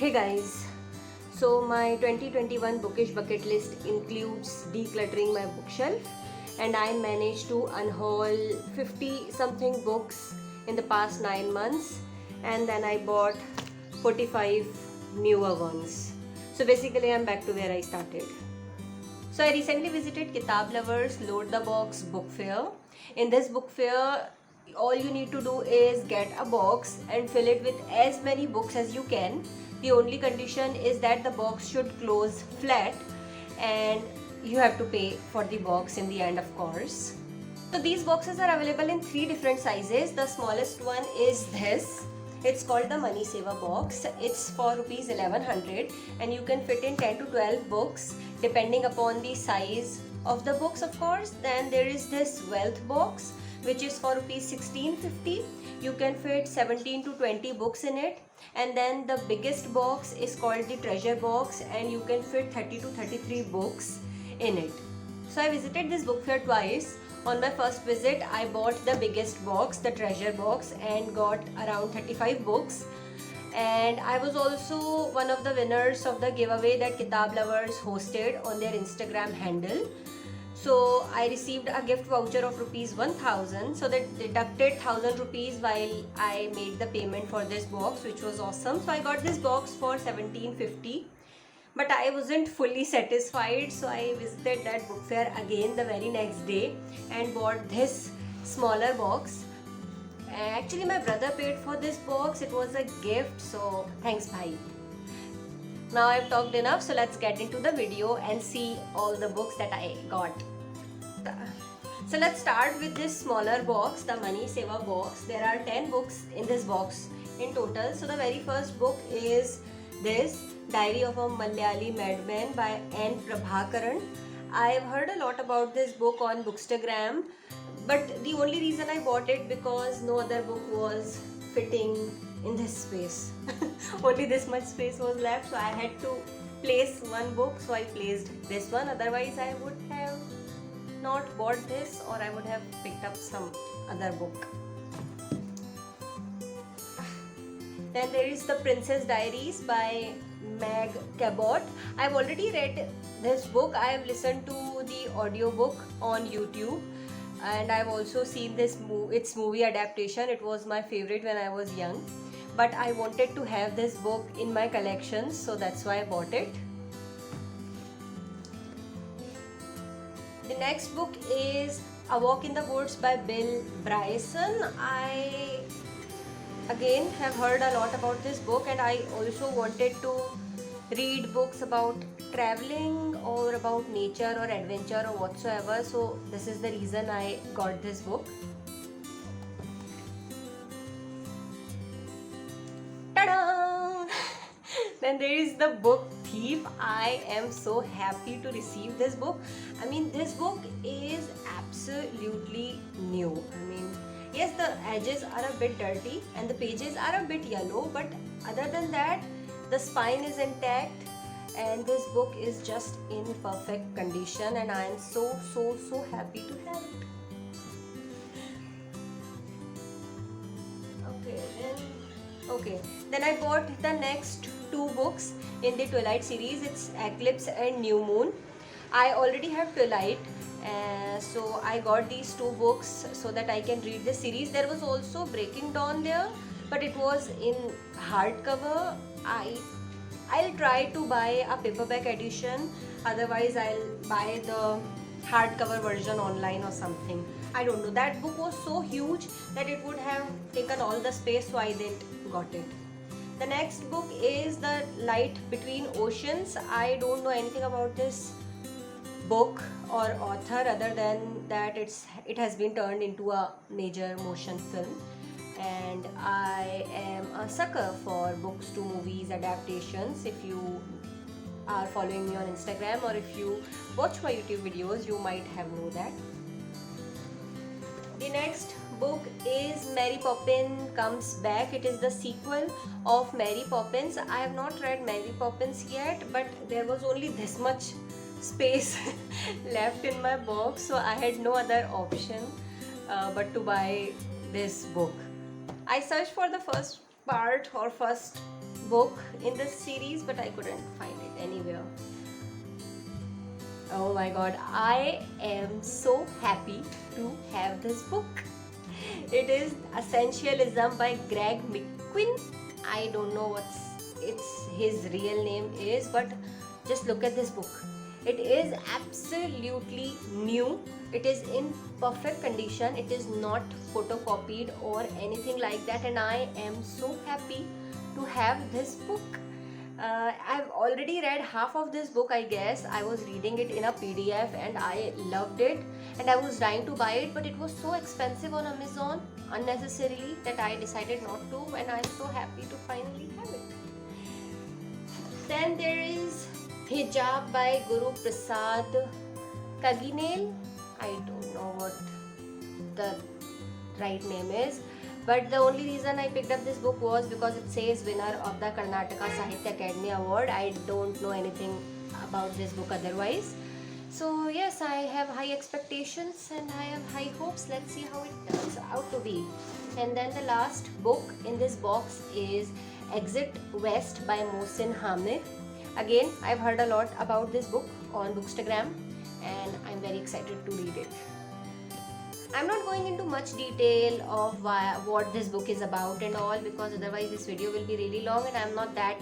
Hey guys, so my 2021 bookish bucket list includes decluttering my bookshelf, and I managed to unhaul 50 something books in the past 9 months, and then I bought 45 newer ones. So basically, I'm back to where I started. So I recently visited Kitab Lovers Load the Box book fair. In this book fair, all you need to do is get a box and fill it with as many books as you can. The only condition is that the box should close flat, and you have to pay for the box in the end, of course. So these boxes are available in 3 different sizes. The smallest one is this. It's called the Money Saver box. It's for rupees 1100 and you can fit in 10 to 12 books depending upon the size of the books, of course. Then there is this Wealth box, which is for rupees 1650. You can fit 17 to 20 books in it. And then the biggest box is called the Treasure box and you can fit 30 to 33 books in it. So I visited this book fair twice. On my first visit, I bought the biggest box, the Treasure box, and got around 35 books. And I was also one of the winners of the giveaway that Kitab Lovers hosted on their Instagram handle. So I received a gift voucher of rupees 1000. So they deducted 1000 rupees while I made the payment for this box, which was awesome. So I got this box for 1750. But I wasn't fully satisfied, so I visited that book fair again the very next day and bought this smaller box. Actually, my brother paid for this box. It was a gift, so thanks, bhai. Now I've talked enough, so let's get into the video and see all the books that I got. So let's start with this smaller box, the Money Saver box. There are 10 books in this box in total. So the very first book is this Diary of a Malayali Madman by N. Prabhakaran. I've heard a lot about this book on Bookstagram, but the only reason I bought it because no other book was fitting in this space. Only this much space was left, so I had to place one book, so I placed this one. Otherwise I would have not bought this, or I would have picked up some other book. Then there is The Princess Diaries by Meg Cabot. I've already read this book. I have listened to the audiobook on YouTube and I've also seen its movie adaptation. It was my favorite when I was young. But I wanted to have this book in my collection, so that's why I bought it. The next book is A Walk in the Woods by Bill Bryson. I again have heard a lot about this book, and I also wanted to read books about traveling or about nature or adventure or whatsoever, so this is the reason I got this book. Ta-da! Then there is the book Thief. I am so happy to receive this book. I mean, this book is absolutely new. I mean, yes, the edges are a bit dirty and the pages are a bit yellow, but other than that, the spine is intact and this book is just in perfect condition, and I am so happy to have it. Then I bought the next 2 books in the Twilight series. It's Eclipse and New Moon. I already have Twilight, so I got these 2 books so that I can read the series. There was also Breaking Dawn there, but it was in hardcover. I'll try to buy a paperback edition, otherwise I'll buy the hardcover version online or something. I don't know. That book was so huge that it would have taken all the space, so I didn't got it. The next book is The Light Between Oceans. I don't know anything about this book or author other than that it has been turned into a major motion film, and I am a sucker for books to movies adaptations. If you are following me on Instagram or if you watch my YouTube videos, you might have known that. The next book is Mary Poppins Comes Back. It is the sequel of Mary Poppins. I have not read Mary Poppins yet, but there was only this much space left in my box, so I had no other option but to buy this book. I searched for the first part or first book in this series, but I couldn't find it anywhere. Oh my god, I am so happy to have this book. It is Essentialism by Greg McQueen. I don't know his real name is, but just look at this book. It is absolutely new. It is in perfect condition. It is not photocopied or anything like that, and I am so happy to have this book. I've already read half of this book, I guess. I was reading it in a PDF and I loved it, and I was dying to buy it, but it was so expensive on Amazon unnecessarily that I decided not to, and I'm so happy to finally have it. Then there is Hijab by Guru Prasad Kaginel. I don't know what the right name is, but the only reason I picked up this book was because it says winner of the Karnataka Sahitya Academy Award. I don't know anything about this book otherwise. So yes, I have high expectations and I have high hopes. Let's see how it turns out to be. And then the last book in this box is Exit West by Mohsin Hamid. Again, I've heard a lot about this book on Bookstagram and I'm very excited to read it. I'm not going into much detail of what this book is about and all, because otherwise this video will be really long and I'm not that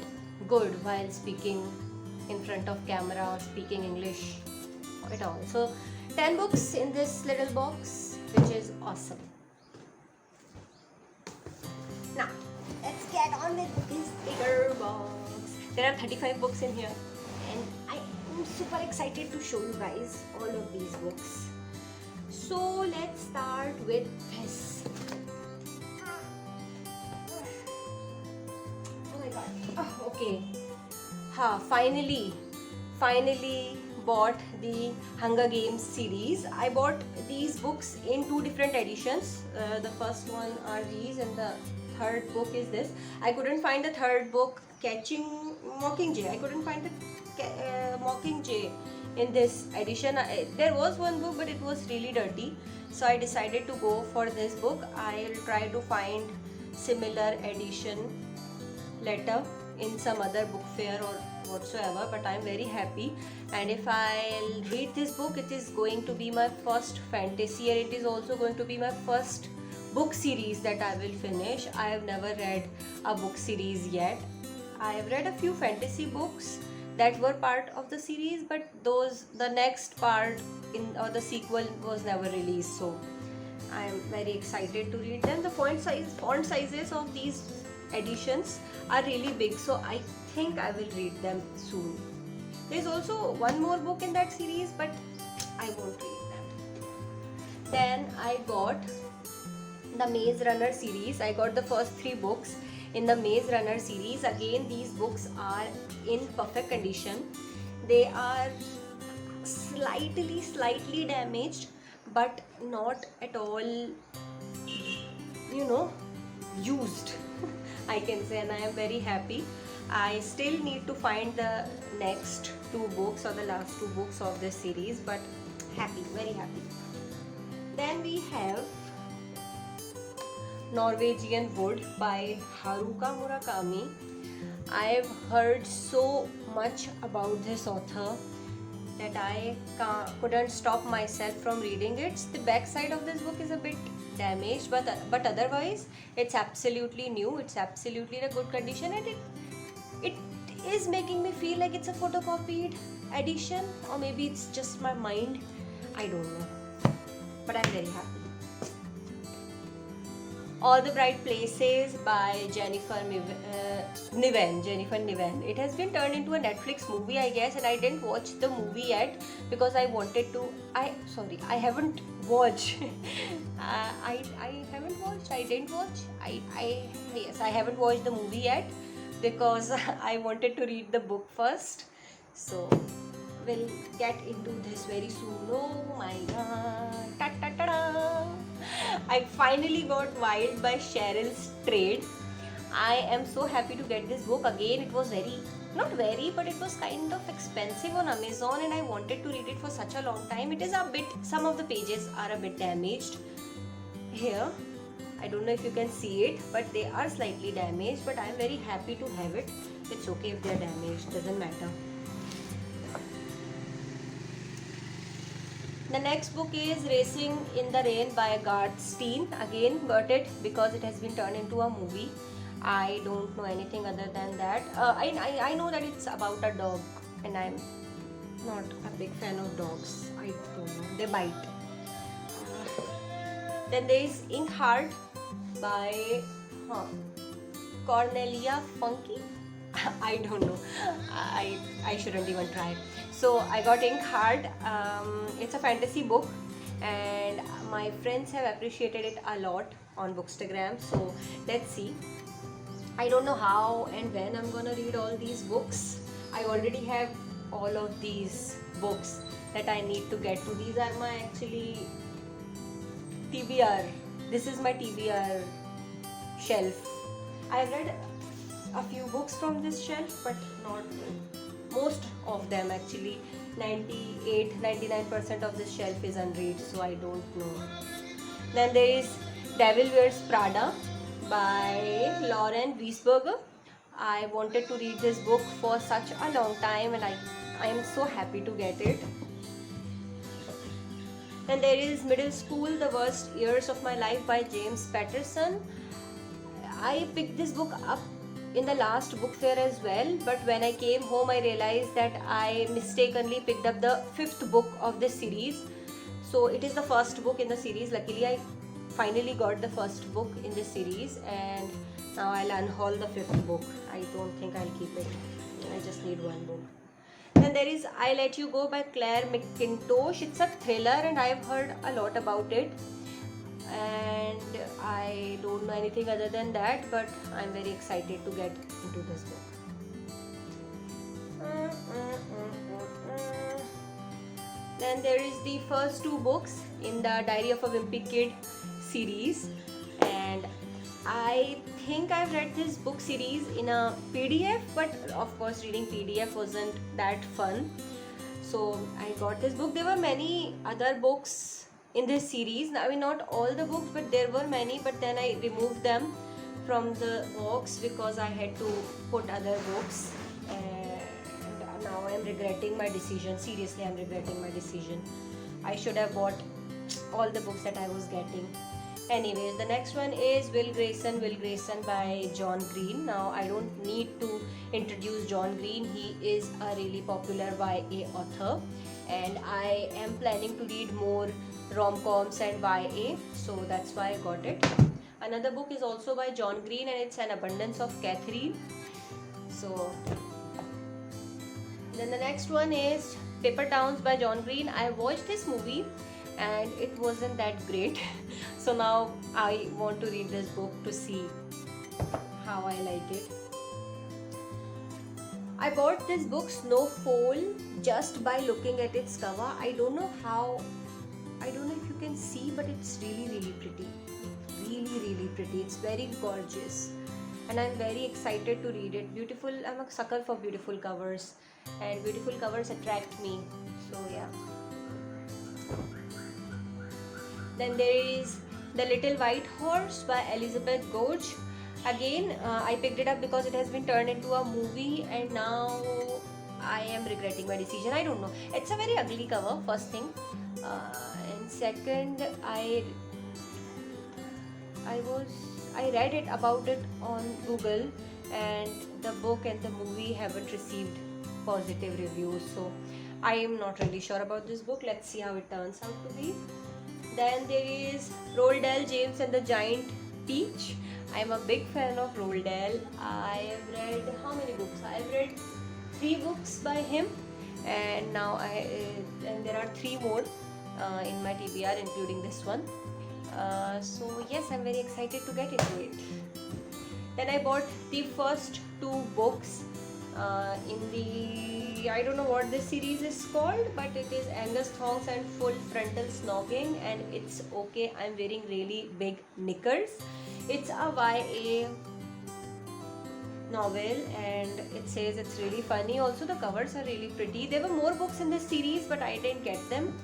good while speaking in front of camera or speaking English at all. So 10 books in this little box, which is awesome. Now let's get on with this bigger box. There are 35 books in here and I am super excited to show you guys all of these books. So let's start with this. Oh my god. Oh, okay. Finally bought the Hunger Games series. I bought these books in two different editions. The first one are these and the third book is this. I couldn't find the third book, Catching Mockingjay. I couldn't find the Mockingjay in this edition. There was one book, but it was really dirty, so I decided to go for this book. I'll try to find similar edition later in some other book fair or whatsoever, but I'm very happy. And if I'll read this book, it is going to be my first fantasy and it is also going to be my first book series that I will finish. I have never read a book series yet. I have read a few fantasy books that were part of the series, but the next part or the sequel was never released, so I am very excited to read them. The font sizes of these editions are really big, so I think I will read them soon. There's also one more book in that series, but I won't read them. Then I got the Maze Runner series. I got the first 3 books in the Maze Runner series. Again, these books are in perfect condition. They are slightly damaged, but not at all, used. I can say, and I am very happy. I still need to find the next 2 books or the last 2 books of this series, but happy, very happy. Then we have Norwegian Wood by Haruka Murakami. I've heard so much about this author that I couldn't stop myself from reading it. The back side of this book is a bit damaged, but otherwise it's absolutely new. It's absolutely in a good condition, and it is making me feel like it's a photocopied edition, or maybe it's just my mind. I don't know, but I'm very happy. All the Bright Places by Jennifer Niven. It has been turned into a Netflix movie, I guess, and I didn't watch the movie yet because I wanted to. I haven't watched. I didn't watch. I haven't watched the movie yet because I wanted to read the book first. So we'll get into this very soon. Oh my god! Ta ta ta da! I finally got Wild by Cheryl Strayed. I am so happy to get this book. Again, it was not very, but it was kind of expensive on Amazon and I wanted to read it for such a long time. It is some of the pages are a bit damaged here. I don't know if you can see it, but they are slightly damaged, but I am very happy to have it. It's okay if they are damaged, doesn't matter. The next book is Racing in the Rain by Garth Steen. Again, got it because it has been turned into a movie. I don't know anything other than that. I know that it's about a dog, and I'm not a big fan of dogs. I don't know, they bite. Then there is Inkheart by Cornelia Funke. I don't know. I shouldn't even try. So I got Inkheart. It's a fantasy book, and my friends have appreciated it a lot on Bookstagram. So let's see. I don't know how and when I'm gonna read all these books. I already have all of these books that I need to get to. These are my actually TBR. This is my TBR shelf. I've read a few books from this shelf, but not most of them actually. 98-99% of this shelf is unread, so I don't know. Then there is Devil Wears Prada by Lauren Wiesberger. I wanted to read this book for such a long time, and I am so happy to get it. Then there is Middle School, The Worst Years of My Life by James Patterson. I picked this book up in the last book fair as well, but when I came home I realized that I mistakenly picked up the 5th book of this series. So it is the first book in the series. Luckily I finally got the first book in this series, and now I'll unhaul the 5th book. I don't think I'll keep it. I just need one book. Then there is I Let You Go by Claire McIntosh. It's a thriller and I've heard a lot about it, and I don't know anything other than that, but I'm very excited to get into this book. Then there is the first 2 books in the Diary of a Wimpy Kid series, and I think I've read this book series in a PDF, but of course reading PDF wasn't that fun, so I got this book. There were many other books in this series. I mean, not all the books, but there were many, but then I removed them from the box because I had to put other books, and now I am regretting my decision. Seriously, I am regretting my decision. I should have bought all the books that I was getting. Anyways, the next one is Will Grayson by John Green. Now I don't need to introduce John Green. He is a really popular YA author, and I am planning to read more rom-coms and YA, so that's why I got it. Another book is also by John Green, and it's An Abundance of Catherine. So then the next one is Paper Towns by John Green. I watched this movie and it wasn't that great, so now I want to read this book to see how I like it. I bought this book Snowfall just by looking at its cover. I don't know if you can see, but it's really pretty. Really pretty. It's very gorgeous, and I'm very excited to read it. Beautiful. I'm a sucker for beautiful covers, and beautiful covers attract me, so yeah. Then there is The Little White Horse by Elizabeth Gorge. Again, I picked it up because it has been turned into a movie, and now I am regretting my decision. I don't know. It's a very ugly cover, first thing. And second, I read it about it on Google, and the book and the movie haven't received positive reviews, so I am not really sure about this book. Let's see how it turns out to be. Then there is Roald Dahl, James and the Giant Peach. I am a big fan of Roald Dahl. I have read how many books? I have read 3 books by him, and now and there are 3 more in my TBR, including this one. So yes, I'm very excited to get into it. Then I bought the first 2 books in the, I don't know what this series is called, but it is Angus Thongs and Full Frontal Snogging, and it's okay. I'm wearing really big knickers. It's a YA novel, and it says it's really funny. Also, the covers are really pretty. There were more books in this series, but I didn't get them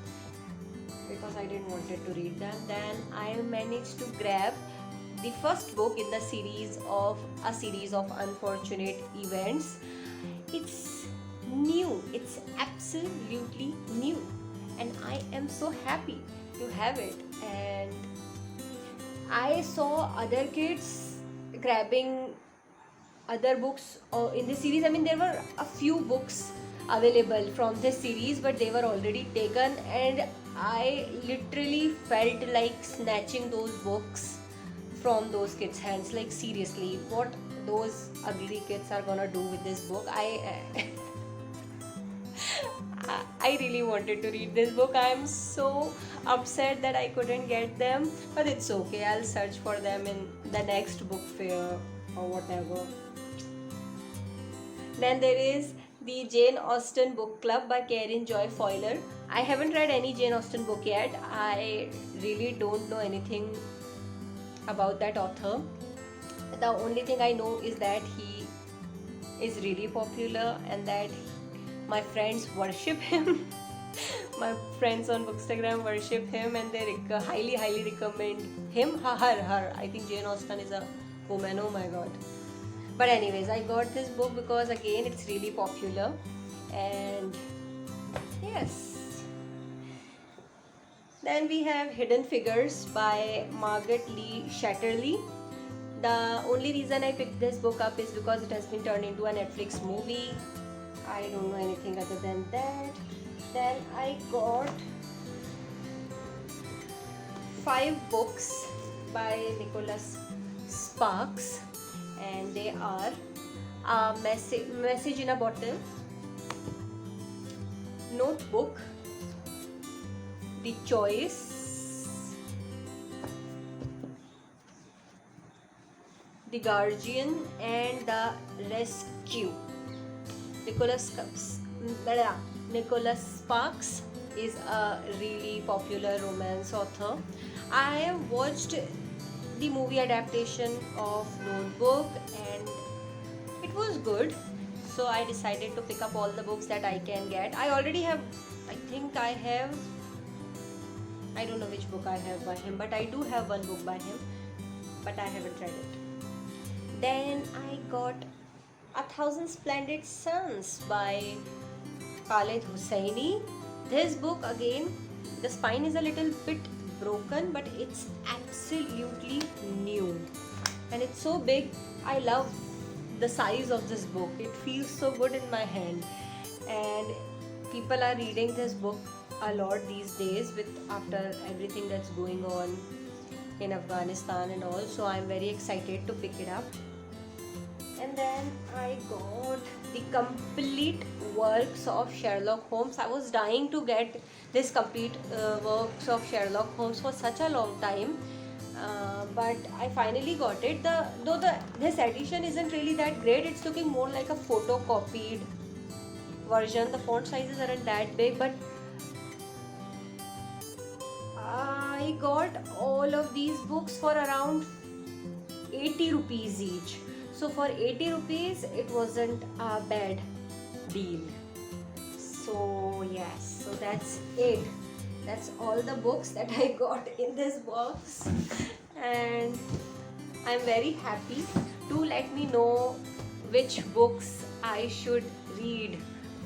because I didn't wanted to read them. Then I managed to grab the first book in the series of a series of unfortunate events. It's new, it's absolutely new, and I am so happy to have it. And I saw other kids grabbing other books in this series. I mean, there were a few books available from this series, but they were already taken, and I literally felt like snatching those books from those kids' hands. Like, seriously, what those ugly kids are gonna do with this book? I really wanted to read this book. I am so upset that I couldn't get them, but it's okay. I'll search for them in the next book fair or whatever. Then there is the Jane Austen Book Club by Karen Joy Fowler. I haven't read any Jane Austen book yet. I really don't know anything about that author. The only thing I know is that he is really popular and that my friends worship him. My friends on Bookstagram worship him, and they highly recommend him. Her. I think Jane Austen is a woman. Oh my god. But anyways, I got this book because again it's really popular, and yes. Then we have Hidden Figures by Margaret Lee Shetterly. The only reason I picked this book up is because it has been turned into a Netflix movie. I don't know anything other than that. Then I got 5 books by Nicholas Sparks, and they are a message in a bottle, Notebook, The Choice, The Guardian, and The Rescue. Nicholas Sparks is a really popular romance author. I have watched the movie adaptation of Notebook and it was good, so I decided to pick up all the books that I can get. I already have, I don't know which book I have by him, but I do have one book by him, but I haven't read it. Then I got A Thousand Splendid Suns by Khaled Hosseini. This book, again, the spine is a little bit broken, but it's absolutely new and it's so big. I love the size of this book. It feels so good in my hand, and people are reading this book a lot these days with after everything that's going on in Afghanistan and all, so I'm very excited to pick it up. And then I got the complete works of Sherlock Holmes. I was dying to get this complete works of Sherlock Holmes for such a long time, but I finally got it. This edition isn't really that great. It's looking more like a photocopied version. The font sizes aren't that big, but I got all of these books for around 80 rupees each. So for 80 rupees, it wasn't a bad deal. So yes, so that's it. That's all the books that I got in this box, and I'm very happy. Do let me know which books I should read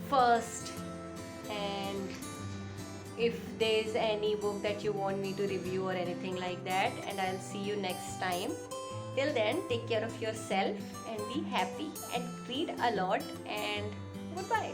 first, and if there's any book that you want me to review or anything like that, and I'll see you next time. Till then, take care of yourself and be happy and read a lot, and goodbye.